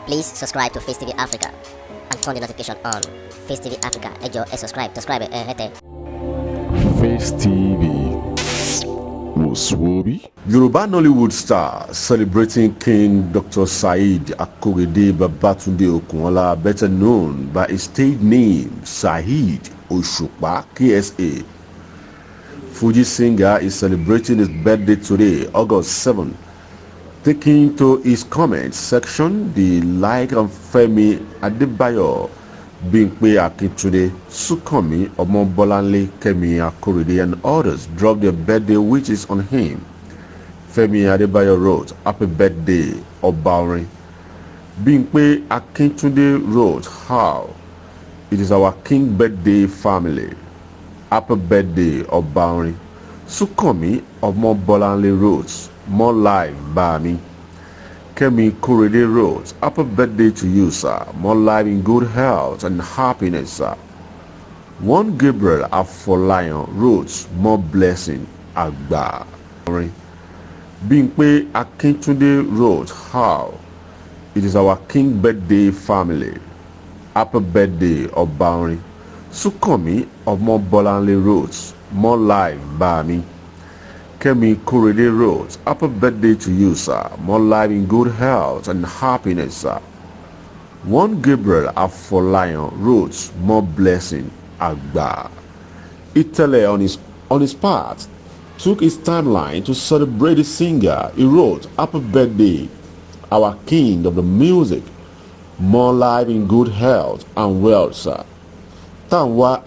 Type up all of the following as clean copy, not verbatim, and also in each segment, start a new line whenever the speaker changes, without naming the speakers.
Please subscribe to Facetv Africa and turn the notification on. Facetv Africa, ẹ jọ̀ọ́, subscribe, hete.
Face TV Muswobi.
Yoruba Nollywood star celebrating King Dr. Saheed Babatunde Okunola, better known by his stage name Saheed Osupa, KSA. Fuji singer is celebrating his birthday today, August 7. Taking to his comment section, the like of Femi Adebayo, Bimpe Akintunde, Sukomi, Omobolanle, Kemi Akorede, and others dropped their birthday wishes on him. Femi Adebayo wrote, "Happy birthday, Obaorin." Bimpe Akintunde wrote, "How? It is our king birthday family. Happy birthday, Obaorin." Sukomi, Omobolanle wrote, "More life, Bami." Kemi Akorede wrote, "Happy birthday to you, sir. More life in good health and happiness, sir." One Gabriel Afolayan wrote, "More blessing, Agba." Bimpe Akintunde wrote, "How? It is our king birthday family. Happy birthday, Obaorin." Sukomi Omobolanle wrote, "More life, Bami." Kemi Akorede wrote, "Happy birthday to you, sir. More life in good health and happiness, sir." One Gabriel Afolayan wrote, "More blessing, Agba." Itele on his part took his timeline to celebrate the singer. He wrote, "Happy birthday, our king of the music. More life in good health and wealth, sir." Tanwa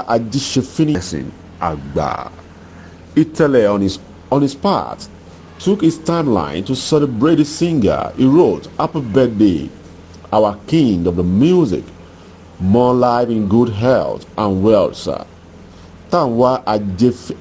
Ajishefini Agba. Itele on his part took his timeline to celebrate the singer. He wrote, "Happy birthday, our king of the music. More life in good health and wealth, sir." Tanwa Ajish.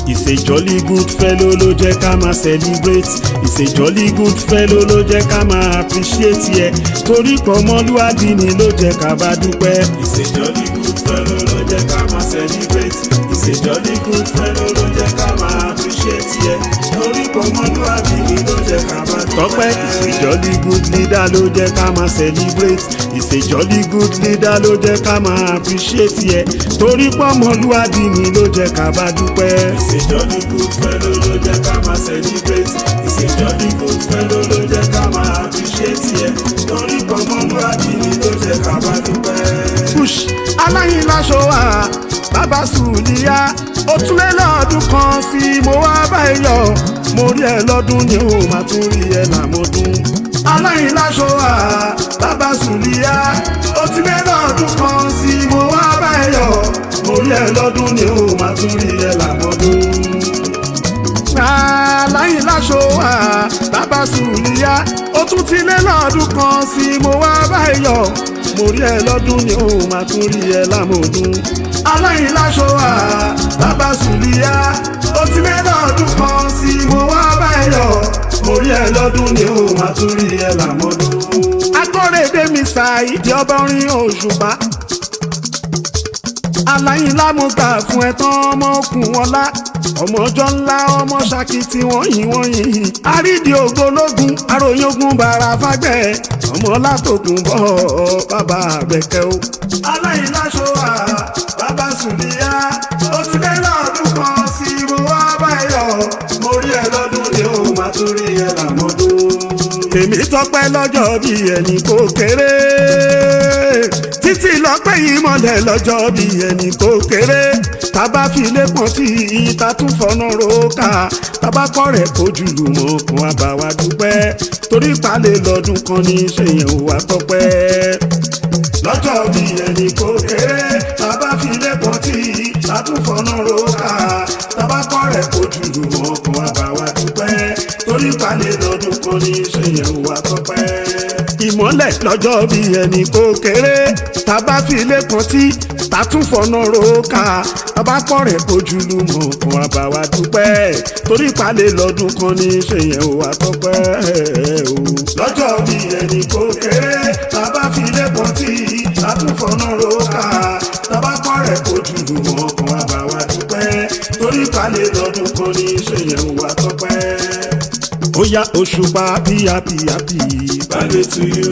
He's a jolly good fellow ló jẹ́ ká máa celebrate. He's a jolly good fellow ló jẹ́ ká máa appreciate yẹ. Torí pọ̀ ọmọlúwàbí ni ló jẹ́ ká bá dúpẹ́. He's a jolly good fellow ló jẹ́ ká máa celebrate. He's a jolly good fellow ló jẹ́ ká máa appreciate yẹ. Torí pọ̀ ọmọlúwàbí ni ló jẹ́ ká bá dúpẹ́. Tọ́pẹ́ he's a jolly good leader ló jẹ́ ká máa celebrate. He's a jolly good leader ló jẹ́ ká máa appreciate yẹ. Torí pọ̀ ọmọlúwàbí ni ló jẹ́ ká bá dúpẹ́. He's a jolly good fellow ló jẹ́ ká máa celebrate. He's a jolly good fellow ló jẹ́ ká máa appreciate yẹ. Torí pọ̀ ọmọlúwàbí ni ló jẹ́ ká bá dúpẹ́. Push aláyin láṣọ wa bàbá Sùlíyá ó tún lé lọ́dún kan sí mo wá báyìí yọ. Mo rí ẹ lọ́dún ni ó máa tún rí ẹ làmọ́dún. Aláyin láṣọ wa bàbá Sùlíyá ó tún lé lọ́dún kan sí mo wá báyìí yọ. Mo rí ẹ lọ́dún ni ó máa tún rí ẹ làmọ́dún. Aláyin láṣọ wa bàbá Sùlíyá ó tún ti lé lọ́dún kan sí mo wá báyìí yọ. Mo rí ẹ lọ́dún ni ó máa tún rí ẹ lámọ̀ọ́dún. Aláyin láṣọ wa bàbá Sùlíyá ó ti lé lọ́dún kan sí mo wá báyìí yọ. Mo rí ẹ lọ́dún ni ó máa tún rí ẹ lámọ̀ọ́dún. Akọ́rẹ́dé mi Saheed ọba orin Òṣùpá. Aláyin lámúta fún ẹ̀tàn ọmọ okùn ọlá. Ọmọ ọjọ́ ńlá ọmọ ṣàkìtì wọ̀nyí. Àrídìí ògbólógún aróyìn ogun bàrà fàgbẹ́. Ọmọ látòkùn bọ̀ bàbá àgbẹ̀kẹ́ o. Aláyin láṣọ wa bàbá Sùlíyá ó ti lé lọ́dún kan sí mo wá báyọ̀. Mo rí ẹ lọ́dún ni ó máa tún rí ẹ làmọ́dún. Tèmi tọpẹ́ lọ́jọ́ bí ẹni kò kéré. Títí lọ́pẹ́ yìí mọ́lẹ̀ lọ́jọ́ bí ẹni kò kéré. Tábà fi lé pọ̀n tí ìta tún fọ́nà rókà. Tábà kọ́ rẹ̀ kojú lùmọ̀ kan àbáwá dúpẹ́. Torí palẹ̀ lọ́dún kan ní ṣèyàn wà tọpẹ́. Lọ́jọ́ bí ẹni kò kéré. Tábà fi lé pọ̀n tí ìta tún fọ́nà rókà. Tábà kọ́ rẹ̀ kojú lùmọ̀ kan àbáwá dúpẹ́. Torí palẹ̀ lọ́dún kan ní ṣèyàn wà tọpẹ́. Ìmọ́lẹ̀ lọ́jọ́ bí ẹni kò kéré. Tábà fi lé pọ̀n tí tàtún fọ̀nà rókà. Tábà kọ́ rẹ̀ kojú lùmọ̀ kan àbáwá dúpẹ́. Torí palẹ̀ lọ́dún kan ní ṣèyàn wà tọpẹ́ o. Lọ́jọ́ bí ẹni kò kéré. Tábà fi lé pọ̀n tí tàtún fọ̀nà rókà. Tábà kọ́ rẹ̀ kojú lùmọ̀ kan àbáwá dúpẹ́. Torí palẹ̀ lọ́dún kan ní ṣèyàn wà tọpẹ́. Oya Òṣùpá happy happy happy birthday to you.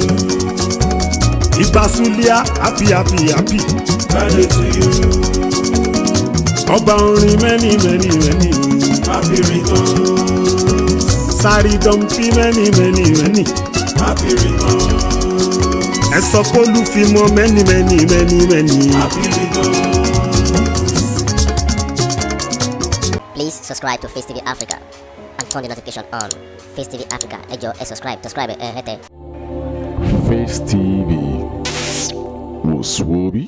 Ìbásúlíà happy happy happy birthday to you. Ọba orin many many many happy returns. Sárídọ̀mpì many many many happy returns. Ẹ sọ pé Olúfimọ́ many many many many happy returns.
Please subscribe to Face TV Africa and turn the notification on. Face TV Africa, ẹ jọ̀ọ́, subscribe, hete.
Face TV was Swoby.